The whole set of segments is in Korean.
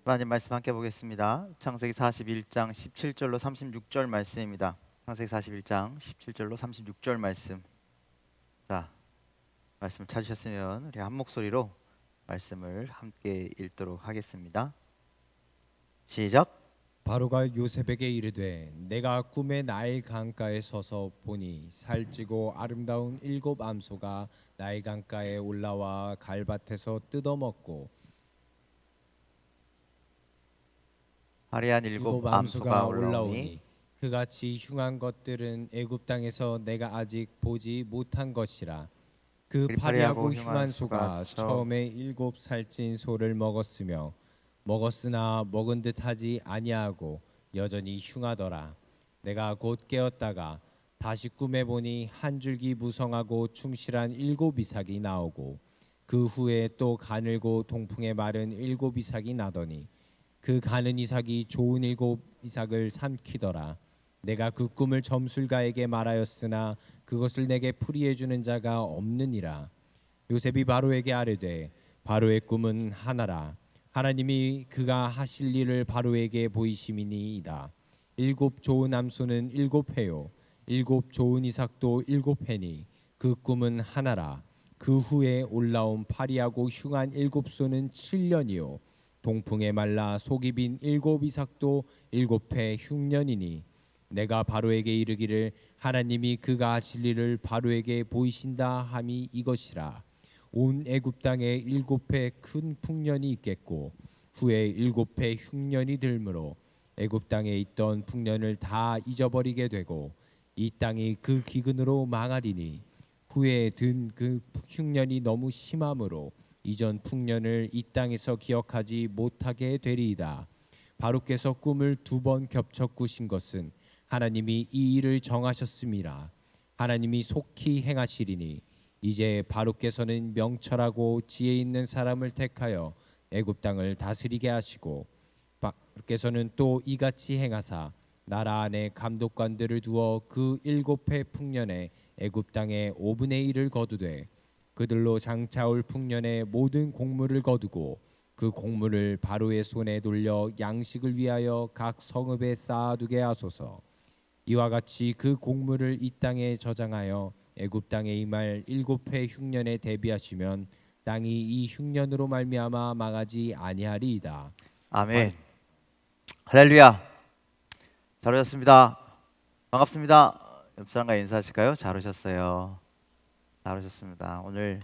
하나님 말씀 함께 보겠습니다. 창세기 41장 17절로 36절 말씀입니다. 창세기 41장 17절로 36절 말씀. 자, 말씀을 찾으셨으면 우리 한 목소리로 말씀을 함께 읽도록 하겠습니다. 시작. 바로가 요셉에게 이르되 내가 꿈에 나일 강가에 서서 보니 살찌고 아름다운 7 암소가 나일 강가에 올라와 갈밭에서 뜯어먹고 화려한 7 암소가 암소가 올라오니 올라오니 그같이 흉한 것들은 애굽 땅에서 내가 아직 보지 못한 것이라. 그 파리하고 흉한 소가 처음에 7살찐 소를 먹었으며 먹었으나 먹은 듯하지 아니하고 여전히 흉하더라. 내가 곧 깨었다가 다시 꿈에 보니 한 줄기 무성하고 충실한 7 이삭이 나오고 그 후에 또 가늘고 동풍에 마른 7 이삭이 나더니 그 가는 이삭이 좋은 7 이삭을 삼키더라. 내가 그 꿈을 점술가에게 말하였으나 그것을 내게 풀이해 주는 자가 없느니라. 요셉이 바로에게 아뢰되 바로의 꿈은 하나라. 하나님이 그가 하실 일을 바로에게 보이심이니이다. 7 좋은 암소는 7회요 7 좋은 이삭도 7회니 그 꿈은 하나라. 그 후에 올라온 파리하고 흉한 7소는 7년이요 동풍에 말라 속이 빈 7 이삭도 7회 흉년이니 내가 바로에게 이르기를 하나님이 그가 하실 일을 바로에게 보이신다 함이 이것이라. 온 애굽 땅에 7회 큰 풍년이 있겠고 후에 7회 흉년이 들므로 애굽 땅에 있던 풍년을 다 잊어버리게 되고 이 땅이 그 기근으로 망하리니 후에 든 그 흉년이 너무 심함으로 이전 풍년을 이 땅에서 기억하지 못하게 되리이다. 바로께서 꿈을 2번 겹쳐 꾸신 것은 하나님이 이 일을 정하셨음이라. 하나님이 속히 행하시리니 이제 바로께서는 명철하고 지혜 있는 사람을 택하여 애굽 땅을 다스리게 하시고 바로께서는 또 이같이 행하사 나라 안에 감독관들을 두어 그 7회 풍년에 애굽 땅의 5분의 1을 거두되 그들로 장차 올 풍년의 모든 곡물을 거두고 그 곡물을 바로의 손에 돌려 양식을 위하여 각 성읍에 쌓아두게 하소서. 이와 같이 그 곡물을 이 땅에 저장하여 애굽 땅에 임할 7회 흉년에 대비하시면 땅이 이 흉년으로 말미암아 망하지 아니하리이다. 아멘. 할렐루야. 잘 오셨습니다. 반갑습니다. 옆 사람과 인사하실까요? 잘 오셨어요. 잘 오셨습니다. 오늘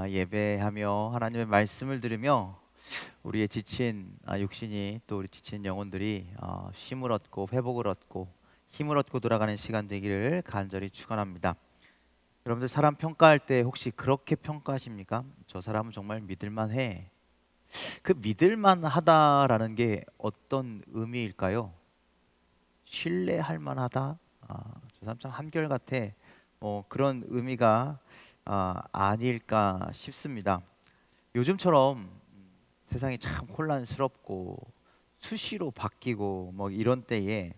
예배하며 하나님의 말씀을 들으며 우리의 지친 육신이 또 우리 지친 영혼들이 쉼을 얻고 회복을 얻고 힘을 얻고 돌아가는 시간 되기를 간절히 축원합니다. 여러분들 사람 평가할 때 혹시 그렇게 평가하십니까? 저 사람은 정말 믿을만해. 그 믿을만하다라는 게 어떤 의미일까요? 신뢰할 만하다. 저 사람 참 한결같아. 그런 의미가 아닐까 싶습니다. 요즘처럼 세상이 참 혼란스럽고 수시로 바뀌고 뭐 이런 때에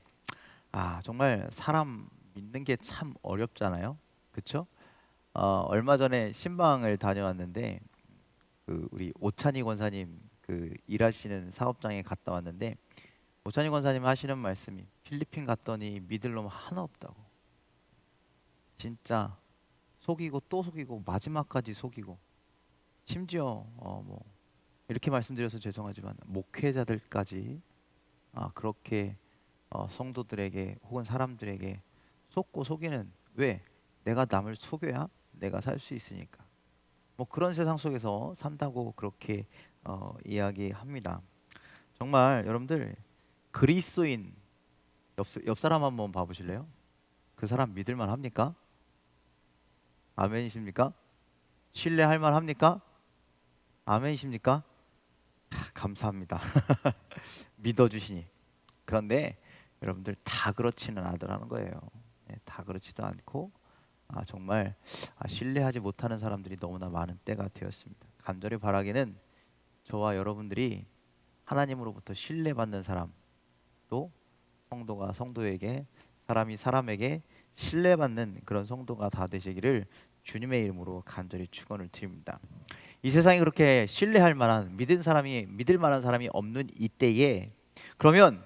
정말 사람 믿는 게 참 어렵잖아요. 그렇죠? 얼마 전에 신방을 다녀왔는데 그 우리 오찬희 권사님 그 일하시는 사업장에 갔다 왔는데 오찬희 권사님 하시는 말씀이 필리핀 갔더니 믿을 놈 하나 없다고. 진짜 속이고 또 속이고 마지막까지 속이고 심지어 뭐 이렇게 말씀드려서 죄송하지만 목회자들까지 그렇게 성도들에게 혹은 사람들에게 속고 속이는 왜 내가 남을 속여야 내가 살 수 있으니까 뭐 그런 세상 속에서 산다고 그렇게 이야기합니다. 정말 여러분들 그리스도인 옆 사람 한번 봐보실래요? 그 사람 믿을만 합니까? 아멘이십니까? 신뢰할 만합니까? 아멘이십니까? 감사합니다. 믿어주시니. 그런데 여러분들 다 그렇지는 않더라는 거예요. 다 그렇지도 않고 정말 신뢰하지 못하는 사람들이 너무나 많은 때가 되었습니다. 간절히 바라기는 저와 여러분들이 하나님으로부터 신뢰받는 사람, 또 성도가 성도에게, 사람이 사람에게 신뢰받는 그런 성도가 다 되시기를 주님의 이름으로 간절히 축원을 드립니다. 이 세상에 그렇게 신뢰할 만한 믿을 만한 사람이 없는 이때에 그러면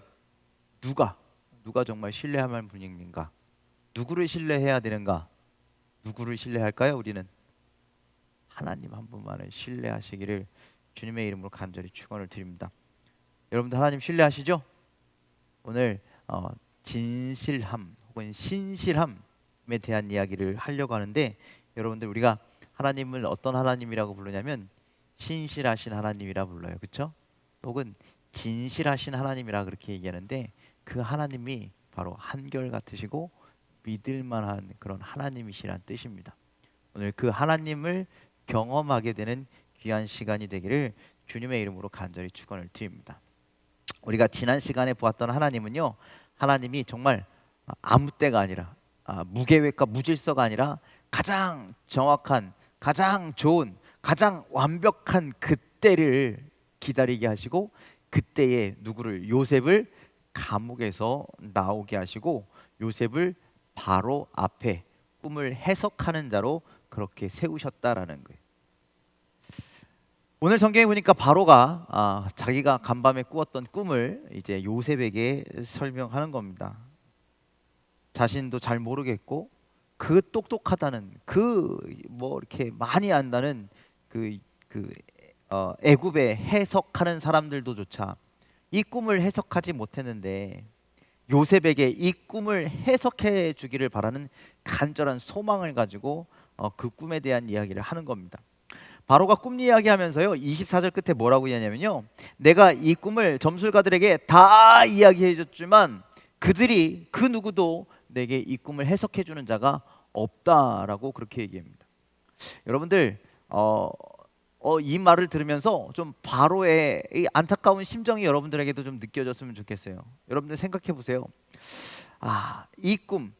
누가 정말 신뢰할 만한 분인가? 누구를 신뢰해야 되는가? 누구를 신뢰할까요? 우리는 하나님 한 분만을 신뢰하시기를 주님의 이름으로 간절히 축원을 드립니다. 여러분들 하나님 신뢰하시죠? 오늘 진실함 혹은 신실함에 대한 이야기를 하려고 하는데 여러분들 우리가 하나님을 어떤 하나님이라고 부르냐면 신실하신 하나님이라 불러요. 그렇죠? 혹은 진실하신 하나님이라 그렇게 얘기하는데 그 하나님이 바로 한결같으시고 믿을 만한 그런 하나님이시란 뜻입니다. 오늘 그 하나님을 경험하게 되는 귀한 시간이 되기를 주님의 이름으로 간절히 축원을 드립니다. 우리가 지난 시간에 보았던 하나님은요, 하나님이 정말 아무 때가 아니라 무계획과 무질서가 아니라 가장 정확한, 가장 좋은, 가장 완벽한 그때를 기다리게 하시고 그때에 누구를 요셉을 감옥에서 나오게 하시고 요셉을 바로 앞에 꿈을 해석하는 자로 그렇게 세우셨다라는 거예요. 오늘 성경에 보니까 바로가 자기가 간밤에 꾸었던 꿈을 이제 요셉에게 설명하는 겁니다. 자신도 잘 모르겠고 그 똑똑하다는 그 뭐 이렇게 많이 안다는 애굽에 해석하는 사람들도조차 이 꿈을 해석하지 못했는데 요셉에게 이 꿈을 해석해 주기를 바라는 간절한 소망을 가지고 그 꿈에 대한 이야기를 하는 겁니다. 바로가 꿈 이야기하면서요 24절 끝에 뭐라고 이야기하냐면요, 내가 이 꿈을 점술가들에게 다 이야기해 줬지만 그들이 그 누구도 내게 이 꿈을 해석해 주는 자가 없다라고 그렇게 얘기합니다. 여러분들 이 말을 들으면서 좀 바로의 이 안타까운 심정이 여러분들에게도 좀 느껴졌으면 좋겠어요. 여러분들 생각해 보세요. 이 꿈,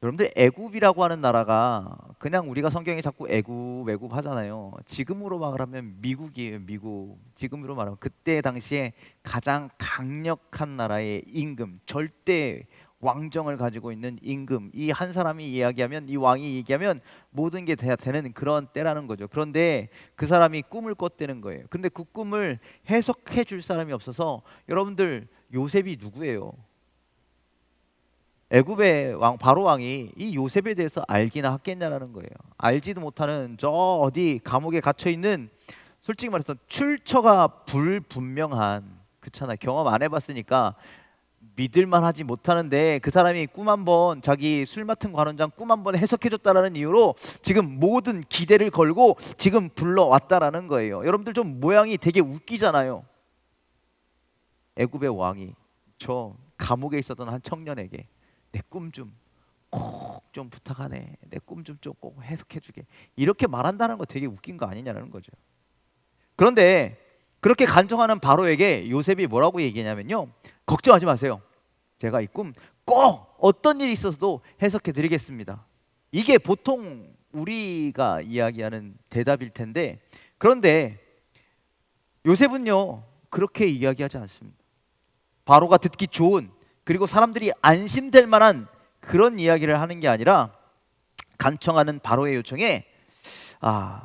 여러분들 애굽이라고 하는 나라가 그냥 우리가 성경에 자꾸 애굽 하잖아요. 지금으로 말하면 미국이에요. 미국. 지금으로 말하면 그때 당시에 가장 강력한 나라의 임금, 절대 왕정을 가지고 있는 임금, 이 한 사람이 이야기하면, 이 왕이 얘기하면 모든 게 되는 그런 때라는 거죠. 그런데 그 사람이 꿈을 꿨다는 거예요. 근데 그 꿈을 해석해 줄 사람이 없어서 여러분들 요셉이 누구예요? 애굽의 왕 바로 왕이 이 요셉에 대해서 알기나 했겠냐라는 거예요. 알지도 못하는 저 어디 감옥에 갇혀 있는, 솔직히 말해서 출처가 불분명한, 그렇잖아, 경험 안 해봤으니까 믿을만 하지 못하는데 그 사람이 꿈 한번, 자기 술 맡은 관원장 꿈 한번 해석해줬다라는 이유로 지금 모든 기대를 걸고 지금 불러왔다라는 거예요. 여러분들 좀 모양이 되게 웃기잖아요. 애굽의 왕이 저 감옥에 있었던 한 청년에게 내 꿈 좀 꼭 좀 부탁하네, 내 꿈 좀 꼭 해석해주게, 이렇게 말한다는 거 되게 웃긴 거 아니냐는 거죠. 그런데 그렇게 간청하는 바로에게 요셉이 뭐라고 얘기하냐면요, 걱정하지 마세요. 제가 이 꿈 꼭 어떤 일이 있어서도 해석해 드리겠습니다. 이게 보통 우리가 이야기하는 대답일 텐데, 그런데 요셉은요 그렇게 이야기하지 않습니다. 바로가 듣기 좋은, 그리고 사람들이 안심될 만한 그런 이야기를 하는 게 아니라 간청하는 바로의 요청에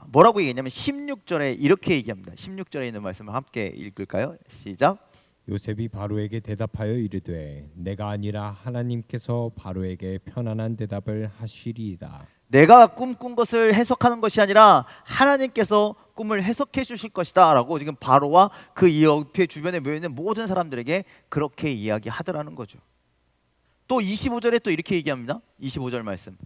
뭐라고 얘기했냐면 16절에 이렇게 얘기합니다. 16절에 있는 말씀을 함께 읽을까요? 시작. 요셉이 바로에게 대답하여 이르되 내가 아니라 하나님께서 바로에게 편안한 대답을 하시리이다. 내가 꿈꾼 것을 해석하는 것이 아니라 하나님께서 꿈을 해석해 주실 것이다 라고 지금 바로와 그 옆에 주변에 모여있는 모든 사람들에게 그렇게 이야기하더라는 거죠. 또 25절에 또 이렇게 얘기합니다. 25절 말씀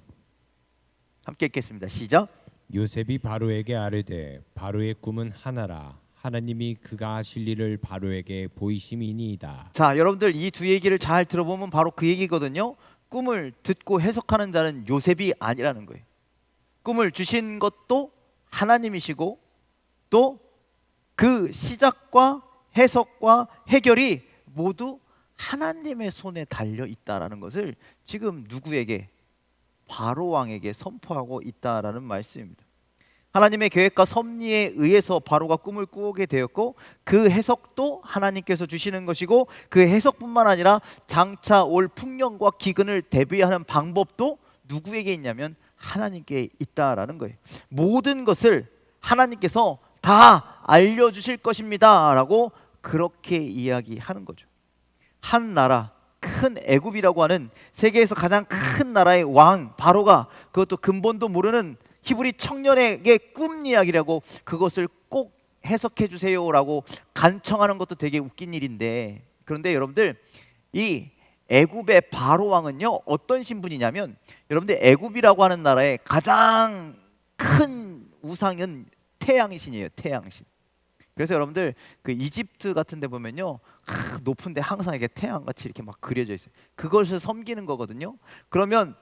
함께 읽겠습니다. 시작. 요셉이 바로에게 아뢰되 바로의 꿈은 하나라. 하나님이 그가 하실 일을 바로에게 보이심이니이다. 자, 여러분들 이 두 얘기를 잘 들어보면 바로 그 얘기거든요. 꿈을 듣고 해석하는 자는 요셉이 아니라는 거예요. 꿈을 주신 것도 하나님이시고 또 그 시작과 해석과 해결이 모두 하나님의 손에 달려 있다라는 것을 지금 누구에게? 바로 왕에게 선포하고 있다라는 말씀입니다. 하나님의 계획과 섭리에 의해서 바로가 꿈을 꾸게 되었고 그 해석도 하나님께서 주시는 것이고 그 해석뿐만 아니라 장차 올 풍년과 기근을 대비하는 방법도 누구에게 있냐면 하나님께 있다라는 거예요. 모든 것을 하나님께서 다 알려주실 것입니다 라고 그렇게 이야기하는 거죠. 한 나라, 큰 애굽이라고 하는 세계에서 가장 큰 나라의 왕 바로가 그것도 근본도 모르는 히브리 청년에게 꿈 이야기라고 그것을 꼭 해석해 주세요라고 간청하는 것도 되게 웃긴 일인데, 그런데 여러분들 이 애굽의 바로 왕은요 어떤 신분이냐면, 여러분들 애굽이라고 하는 나라의 가장 큰 우상은 태양신이에요. 태양신. 그래서 여러분들 그 이집트 같은 데 보면요 높은데 항상 이렇게 태양같이 이렇게 막 그려져 있어요. 그것을 섬기는 거거든요. 그러면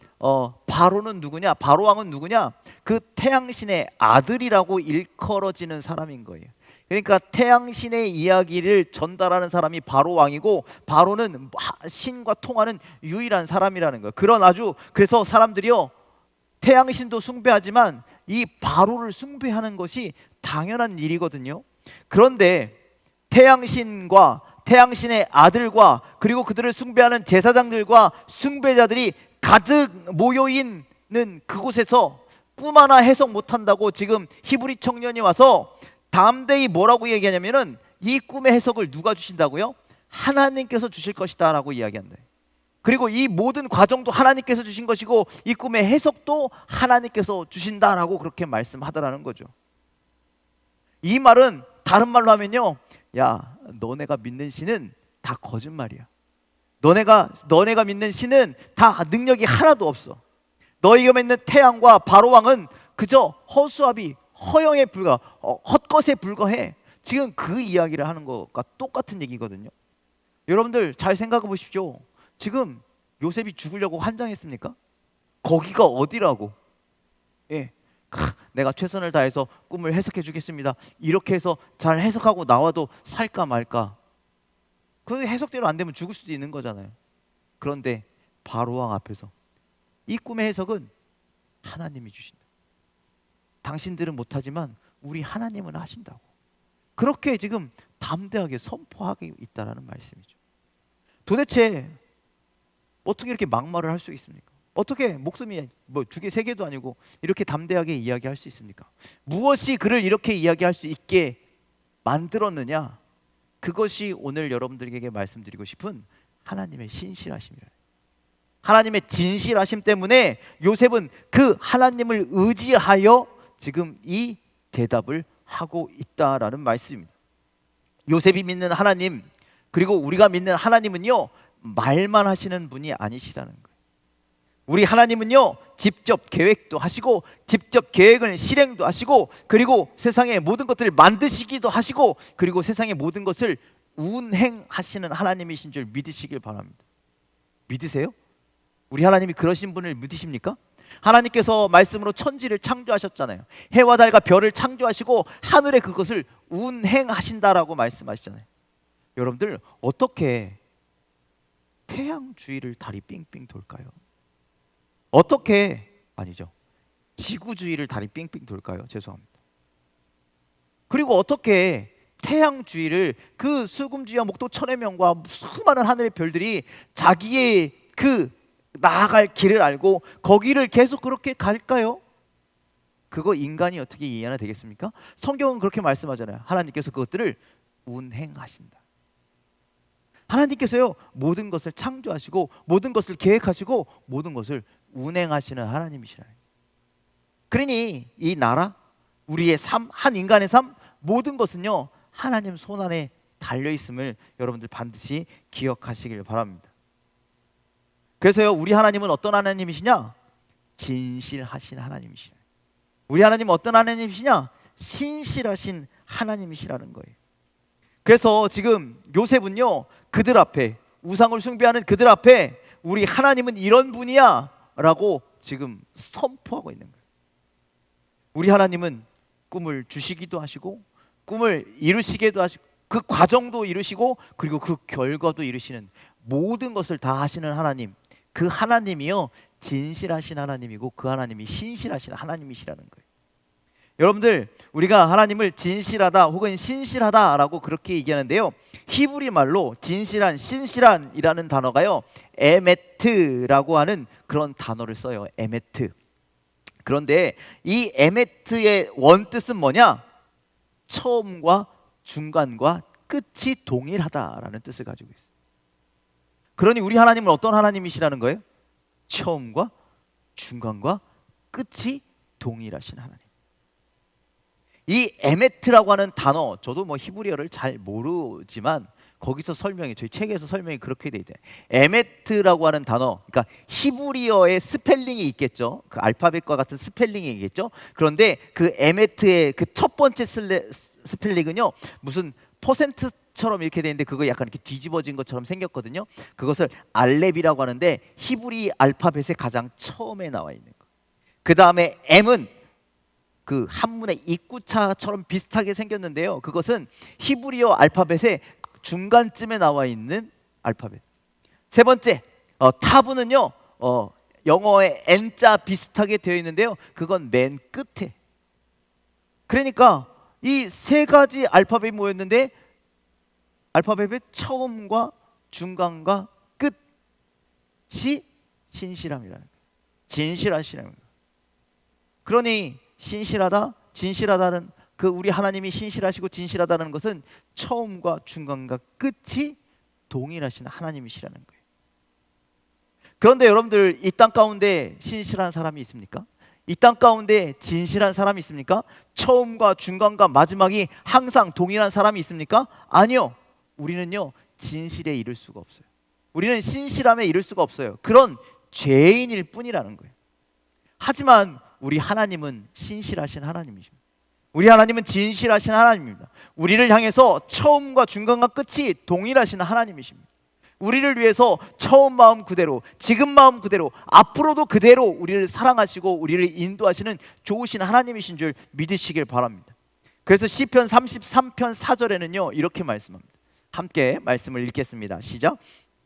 바로는 누구냐? 바로 왕은 누구냐? 그 태양신의 아들이라고 일컬어지는 사람인 거예요. 그러니까 태양신의 이야기를 전달하는 사람이 바로 왕이고, 바로는 신과 통하는 유일한 사람이라는 거예요. 그래서 사람들이요 태양신도 숭배하지만 이 바로를 숭배하는 것이 당연한 일이거든요. 그런데 태양신과 태양신의 아들과 그리고 그들을 숭배하는 제사장들과 숭배자들이 가득 모여 있는 그곳에서 꿈 하나 해석 못한다고 지금 히브리 청년이 와서 담대히 뭐라고 얘기하냐면은, 이 꿈의 해석을 누가 주신다고요? 하나님께서 주실 것이다 라고 이야기한다. 그리고 이 모든 과정도 하나님께서 주신 것이고 이 꿈의 해석도 하나님께서 주신다라고 그렇게 말씀하더라는 거죠. 이 말은 다른 말로 하면요, 야 너네가 믿는 신은 다 거짓말이야. 너네가 믿는 신은 다 능력이 하나도 없어. 너희가 믿는 태양과 바로왕은 그저 허수아비, 허영에 불과, 헛것에 불과해. 지금 그 이야기를 하는 것과 똑같은 얘기거든요. 여러분들 잘 생각해 보십시오. 지금 요셉이 죽으려고 환장했습니까? 거기가 어디라고? 예, 내가 최선을 다해서 꿈을 해석해 주겠습니다. 이렇게 해서 잘 해석하고 나와도 살까 말까. 그 해석대로 안 되면 죽을 수도 있는 거잖아요. 그런데 바로왕 앞에서 이 꿈의 해석은 하나님이 주신다. 당신들은 못하지만 우리 하나님은 하신다고. 그렇게 지금 담대하게 선포하고 있다라는 말씀이죠. 도대체 어떻게 이렇게 막말을 할 수 있습니까? 어떻게 목숨이 뭐 2개, 3개도 아니고 이렇게 담대하게 이야기할 수 있습니까? 무엇이 그를 이렇게 이야기할 수 있게 만들었느냐? 그것이 오늘 여러분들에게 말씀드리고 싶은 하나님의 신실하심이라. 하나님의 진실하심 때문에 요셉은 그 하나님을 의지하여 지금 이 대답을 하고 있다라는 말씀입니다. 요셉이 믿는 하나님, 그리고 우리가 믿는 하나님은요 말만 하시는 분이 아니시라는 거예요. 우리 하나님은요 직접 계획도 하시고 직접 계획을 실행도 하시고, 그리고 세상의 모든 것들을 만드시기도 하시고, 그리고 세상의 모든 것을 운행하시는 하나님이신 줄 믿으시길 바랍니다. 믿으세요? 우리 하나님이 그러신 분을 믿으십니까? 하나님께서 말씀으로 천지를 창조하셨잖아요. 해와 달과 별을 창조하시고 하늘에 그것을 운행하신다라고 말씀하시잖아요. 여러분들 어떻게 태양 주위를 달이 삥삥 돌까요? 어떻게, 아니죠, 지구 주위를 달이 삥삥 돌까요? 죄송합니다. 그리고 어떻게 태양 주위를 그 수금주와 목도 천의 명과 수많은 하늘의 별들이 자기의 그 나아갈 길을 알고 거기를 계속 그렇게 갈까요? 그거 인간이 어떻게 이해하나 되겠습니까? 성경은 그렇게 말씀하잖아요. 하나님께서 그것들을 운행하신다. 하나님께서요 모든 것을 창조하시고 모든 것을 계획하시고 모든 것을 운행하시는 하나님이시라. 그러니 이 나라, 우리의 삶, 한 인간의 삶, 모든 것은요 하나님 손안에 달려있음을 여러분들 반드시 기억하시길 바랍니다. 그래서요 우리 하나님은 어떤 하나님이시냐? 진실하신 하나님이시라. 우리 하나님은 어떤 하나님이시냐? 신실하신 하나님이시라는 거예요. 그래서 지금 요셉은요 그들 앞에, 우상을 숭배하는 그들 앞에 우리 하나님은 이런 분이야 라고 지금 선포하고 있는 거예요. 우리 하나님은 꿈을 주시기도 하시고 꿈을 이루시기도 하시고 그 과정도 이루시고 그리고 그 결과도 이루시는 모든 것을 다 하시는 하나님, 그 하나님이요 진실하신 하나님이고 그 하나님이 신실하신 하나님이시라는 거예요. 여러분들 우리가 하나님을 진실하다 혹은 신실하다라고 그렇게 얘기하는데요, 히브리 말로 진실한, 신실한이라는 단어가요 에메트라고 하는 그런 단어를 써요. 에메트. 그런데 이 에메트의 원뜻은 뭐냐? 처음과 중간과 끝이 동일하다라는 뜻을 가지고 있어요. 그러니 우리 하나님은 어떤 하나님이시라는 거예요? 처음과 중간과 끝이 동일하신 하나님. 이 에메트라고 하는 단어, 저도 뭐 히브리어를 잘 모르지만 거기서 설명이, 저희 책에서 설명이 그렇게 돼 있대요. 에메트라고 하는 단어, 그러니까 히브리어의 스펠링이 있겠죠. 그 알파벳과 같은 스펠링이 있겠죠. 그런데 그 에메트의 그 첫 번째 스펠링은요, 무슨 퍼센트처럼 이렇게 되는데 그거 약간 이렇게 뒤집어진 것처럼 생겼거든요. 그것을 알렙이라고 하는데 히브리 알파벳의 가장 처음에 나와 있는 거. 그 다음에 M은 그 한문의 입구차처럼 비슷하게 생겼는데요. 그것은 히브리어 알파벳의 중간쯤에 나와 있는 알파벳. 세 번째, 타브는요, 영어의 N자 비슷하게 되어 있는데요. 그건 맨 끝에. 그러니까 이 세 가지 알파벳이 모였는데 알파벳의 처음과 중간과 끝이 신실함이라는 거예요. 진실하시라는 거예요. 그러니 신실하다, 진실하다는 그 우리 하나님이 신실하시고 진실하다는 것은 처음과 중간과 끝이 동일하신 하나님이시라는 거예요. 그런데 여러분들, 이 땅 가운데 신실한 사람이 있습니까? 이 땅 가운데 진실한 사람이 있습니까? 처음과 중간과 마지막이 항상 동일한 사람이 있습니까? 아니요. 우리는요, 진실에 이를 수가 없어요. 우리는 신실함에 이를 수가 없어요. 그런 죄인일 뿐이라는 거예요. 하지만 우리 하나님은 신실하신 하나님이십니다. 우리 하나님은 진실하신 하나님입니다. 우리를 향해서 처음과 중간과 끝이 동일하신 하나님이십니다. 우리를 위해서 처음 마음 그대로, 지금 마음 그대로, 앞으로도 그대로 우리를 사랑하시고 우리를 인도하시는 좋으신 하나님이신 줄 믿으시길 바랍니다. 그래서 시편 33편 4절에는요 이렇게 말씀합니다. 함께 말씀을 읽겠습니다. 시작.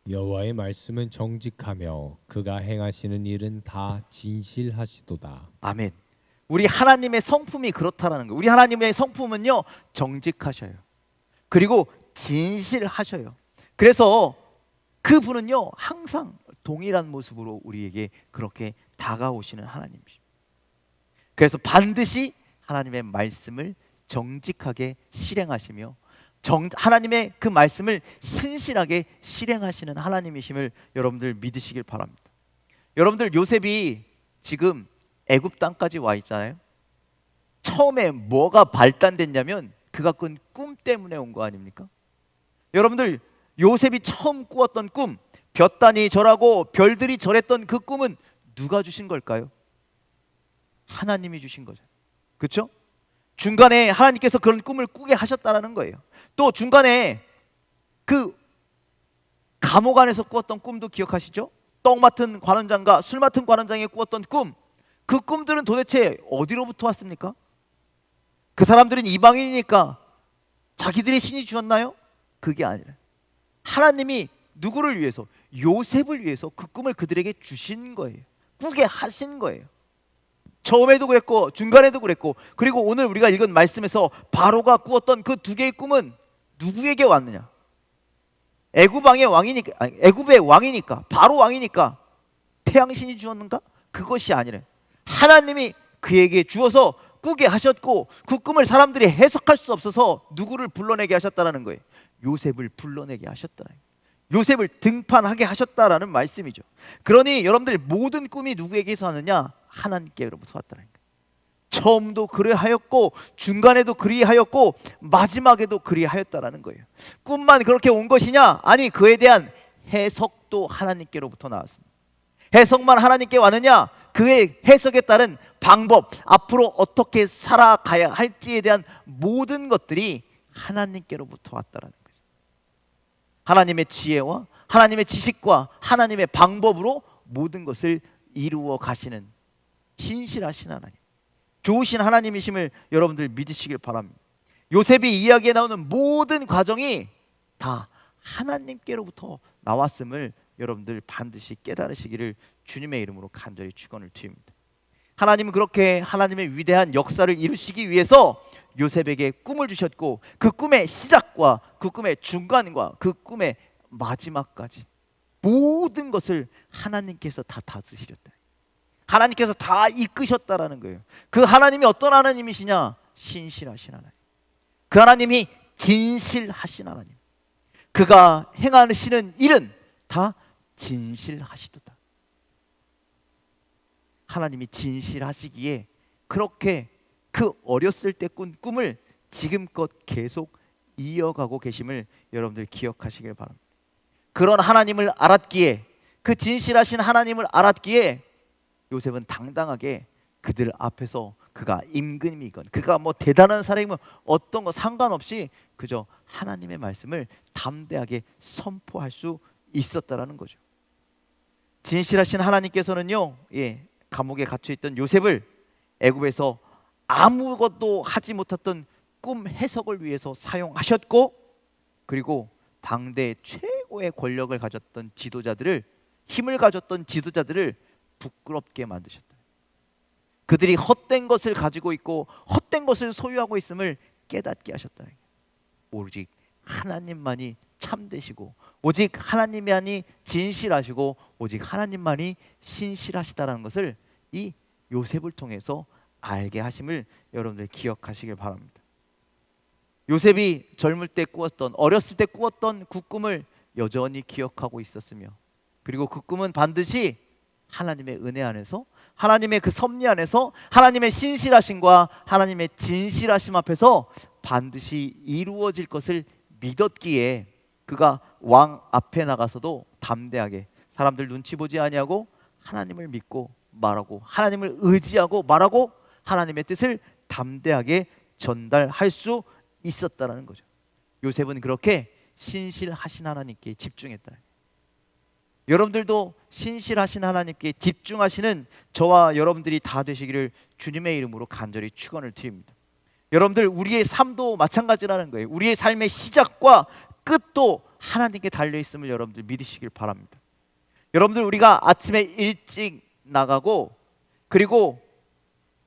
여호와의 말씀은 정직하며 그가 행하시는 일은 다 진실하시도다. 아멘. 우리 하나님의 성품이 그렇다라는 거예요. 우리 하나님의 성품은요 정직하셔요. 그리고 진실하셔요. 그래서 그분은요 항상 동일한 모습으로 우리에게 그렇게 다가오시는 하나님이십니다. 그래서 반드시 하나님의 말씀을 정직하게 실행하시며 하나님의 그 말씀을 신실하게 실행하시는 하나님이심을 여러분들 믿으시길 바랍니다. 여러분들, 요셉이 지금 애굽 땅까지 와 있잖아요. 처음에 뭐가 발단됐냐면 그가 꾼 꿈 때문에 온 거 아닙니까? 여러분들, 요셉이 처음 꾸었던 꿈, 볕단이 절하고 별들이 절했던 그 꿈은 누가 주신 걸까요? 하나님이 주신 거죠. 그렇죠? 중간에 하나님께서 그런 꿈을 꾸게 하셨다라는 거예요. 또 중간에 그 감옥 안에서 꾸었던 꿈도 기억하시죠? 떡 맡은 관원장과 술 맡은 관원장이 꾸었던 꿈, 그 꿈들은 도대체 어디로부터 왔습니까? 그 사람들은 이방인이니까 자기들의 신이 주었나요? 그게 아니라 하나님이 누구를 위해서? 요셉을 위해서 그 꿈을 그들에게 주신 거예요. 꾸게 하신 거예요. 처음에도 그랬고 중간에도 그랬고, 그리고 오늘 우리가 읽은 말씀에서 바로가 꾸었던 그 두 개의 꿈은 누구에게 왔느냐? 애굽의 왕이니까, 바로 왕이니까 태양신이 주었는가? 그것이 아니라 하나님이 그에게 주어서 꾸게 하셨고, 그 꿈을 사람들이 해석할 수 없어서 누구를 불러내게 하셨다라는 거예요. 요셉을 불러내게 하셨다는 거예요. 요셉을 등판하게 하셨다라는 말씀이죠. 그러니 여러분들, 모든 꿈이 누구에게서 왔느냐? 하나님께로부터 왔다는 거예요. 처음도 그리하였고 중간에도 그리하였고 마지막에도 그리하였다라는 거예요. 꿈만 그렇게 온 것이냐? 아니, 그에 대한 해석도 하나님께로부터 나왔습니다. 해석만 하나님께 왔느냐? 그의 해석에 따른 방법, 앞으로 어떻게 살아가야 할지에 대한 모든 것들이 하나님께로부터 왔다라는 거죠. 하나님의 지혜와 하나님의 지식과 하나님의 방법으로 모든 것을 이루어 가시는 신실하신 하나님, 좋으신 하나님이심을 여러분들 믿으시길 바랍니다. 요셉이 이야기에 나오는 모든 과정이 다 하나님께로부터 나왔음을 여러분들 반드시 깨달으시기를 주님의 이름으로 간절히 축원을 드립니다. 하나님은 그렇게 하나님의 위대한 역사를 이루시기 위해서 요셉에게 꿈을 주셨고, 그 꿈의 시작과 그 꿈의 중간과 그 꿈의 마지막까지 모든 것을 하나님께서 다 다스리셨다. 하나님께서 다 이끄셨다라는 거예요. 그 하나님이 어떤 하나님이시냐? 신실하신 하나님. 그 하나님이 진실하신 하나님, 그가 행하시는 일은 다 진실하시도다. 하나님이 진실하시기에 그렇게 그 어렸을 때 꾼 꿈을 지금껏 계속 이어가고 계심을 여러분들 기억하시길 바랍니다. 그런 하나님을 알았기에, 그 진실하신 하나님을 알았기에 요셉은 당당하게 그들 앞에서 그가 임금이건 그가 뭐 대단한 사람이면 어떤 거 상관없이 그저 하나님의 말씀을 담대하게 선포할 수 있었다라는 거죠. 진실하신 하나님께서는요, 감옥에 갇혀 있던 요셉을 애굽에서 아무것도 하지 못했던 꿈 해석을 위해서 사용하셨고, 그리고 당대 최고의 권력을 가졌던 지도자들을, 힘을 가졌던 지도자들을 부끄럽게 만드셨다. 그들이 헛된 것을 가지고 있고 헛된 것을 소유하고 있음을 깨닫게 하셨다. 오직 하나님만이 참되시고, 오직 하나님만이 진실하시고, 오직 하나님만이 신실하시다라는 것을 이 요셉을 통해서 알게 하심을 여러분들 기억하시길 바랍니다. 요셉이 젊을 때 꾸었던, 어렸을 때 꾸었던 그 꿈을 여전히 기억하고 있었으며, 그리고 그 꿈은 반드시 하나님의 은혜 안에서, 하나님의 그 섭리 안에서, 하나님의 신실하심과 하나님의 진실하심 앞에서 반드시 이루어질 것을 믿었기에 그가 왕 앞에 나가서도 담대하게 사람들 눈치 보지 아니하고 하나님을 믿고 말하고, 하나님을 의지하고 말하고, 하나님의 뜻을 담대하게 전달할 수 있었다라는 거죠. 요셉은 그렇게 신실하신 하나님께 집중했다. 여러분들도 신실하신 하나님께 집중하시는 저와 여러분들이 다 되시기를 주님의 이름으로 간절히 축원을 드립니다. 여러분들, 우리의 삶도 마찬가지라는 거예요. 우리의 삶의 시작과 끝도 하나님께 달려 있음을 여러분들 믿으시길 바랍니다. 여러분들, 우리가 아침에 일찍 나가고, 그리고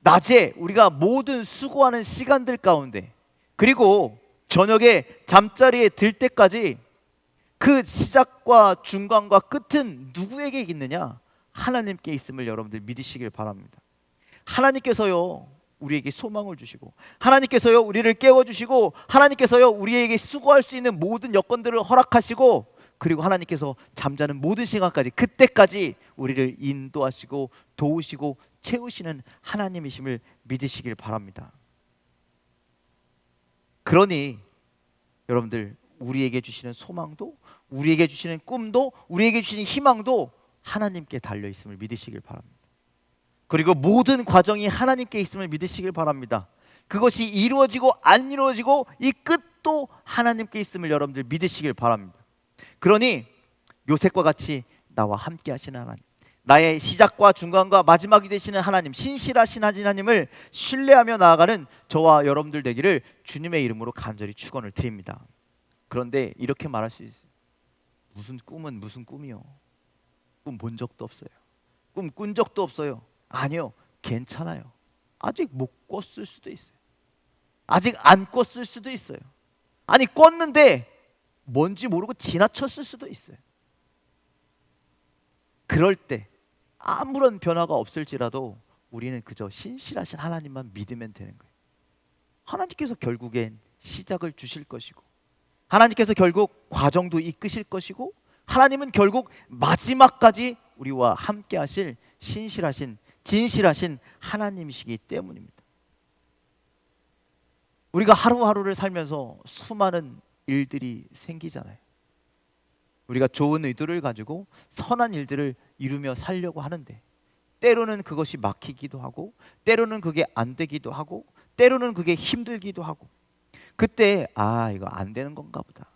낮에 우리가 모든 수고하는 시간들 가운데, 그리고 저녁에 잠자리에 들 때까지 그 시작과 중간과 끝은 누구에게 있느냐? 하나님께 있음을 여러분들 믿으시길 바랍니다. 하나님께서요, 우리에게 소망을 주시고, 하나님께서요, 우리를 깨워주시고, 하나님께서요, 우리에게 수고할 수 있는 모든 여건들을 허락하시고, 그리고 하나님께서 잠자는 모든 시간까지, 그때까지 우리를 인도하시고 도우시고 채우시는 하나님이심을 믿으시길 바랍니다. 그러니 여러분들, 우리에게 주시는 소망도, 우리에게 주시는 꿈도, 우리에게 주시는 희망도 하나님께 달려 있음을 믿으시길 바랍니다. 그리고 모든 과정이 하나님께 있음을 믿으시길 바랍니다. 그것이 이루어지고 안 이루어지고 이 끝도 하나님께 있음을 여러분들 믿으시길 바랍니다. 그러니 요셉과 같이 나와 함께 하시는 하나님, 나의 시작과 중간과 마지막이 되시는 하나님, 신실하신 하나님을 신뢰하며 나아가는 저와 여러분들 되기를 주님의 이름으로 간절히 축원을 드립니다. 그런데 이렇게 말할 수 있어요. 무슨 꿈은 무슨 꿈이요? 꿈 본 적도 없어요. 꿈 꾼 적도 없어요. 아니요, 괜찮아요. 아직 못 꿨을 수도 있어요. 아직 안 꿨을 수도 있어요. 아니, 꿨는데 뭔지 모르고 지나쳤을 수도 있어요. 그럴 때 아무런 변화가 없을지라도 우리는 그저 신실하신 하나님만 믿으면 되는 거예요. 하나님께서 결국엔 시작을 주실 것이고, 하나님께서 결국 과정도 이끄실 것이고, 하나님은 결국 마지막까지 우리와 함께 하실 신실하신, 진실하신 하나님이시기 때문입니다. 우리가 하루하루를 살면서 수많은 일들이 생기잖아요. 우리가 좋은 의도를 가지고 선한 일들을 이루며 살려고 하는데, 때로는 그것이 막히기도 하고, 때로는 그게 안 되기도 하고, 때로는 그게 힘들기도 하고, 그때 이거 안 되는 건가 보다,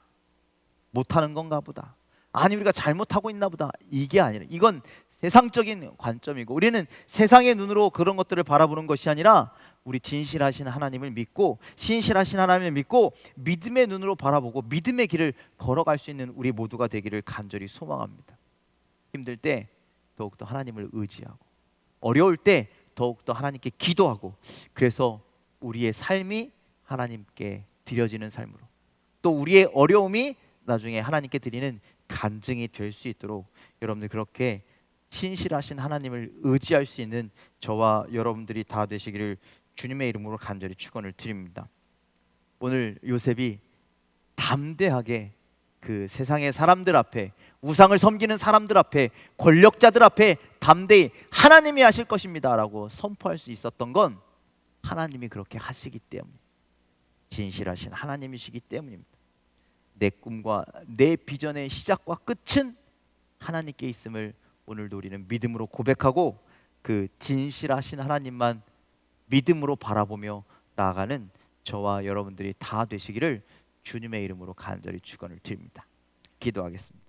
못하는 건가 보다, 아니 우리가 잘못하고 있나 보다, 이게 아니라, 이건 세상적인 관점이고, 우리는 세상의 눈으로 그런 것들을 바라보는 것이 아니라 우리 진실하신 하나님을 믿고, 신실하신 하나님을 믿고 믿음의 눈으로 바라보고 믿음의 길을 걸어갈 수 있는 우리 모두가 되기를 간절히 소망합니다. 힘들 때 더욱더 하나님을 의지하고, 어려울 때 더욱더 하나님께 기도하고, 그래서 우리의 삶이 하나님께 드려지는 삶으로, 또 우리의 어려움이 나중에 하나님께 드리는 간증이 될 수 있도록 여러분들 그렇게 신실하신 하나님을 의지할 수 있는 저와 여러분들이 다 되시기를 주님의 이름으로 간절히 축원을 드립니다. 오늘 요셉이 담대하게 그 세상의 사람들 앞에, 우상을 섬기는 사람들 앞에, 권력자들 앞에 담대히 하나님이 하실 것입니다 라고 선포할 수 있었던 건 하나님이 그렇게 하시기 때문에, 진실하신 하나님이시기 때문입니다. 내 꿈과 내 비전의 시작과 끝은 하나님께 있음을 오늘도 우리는 믿음으로 고백하고 그 진실하신 하나님만 믿음으로 바라보며 나아가는 저와 여러분들이 다 되시기를 주님의 이름으로 간절히 축원을 드립니다. 기도하겠습니다.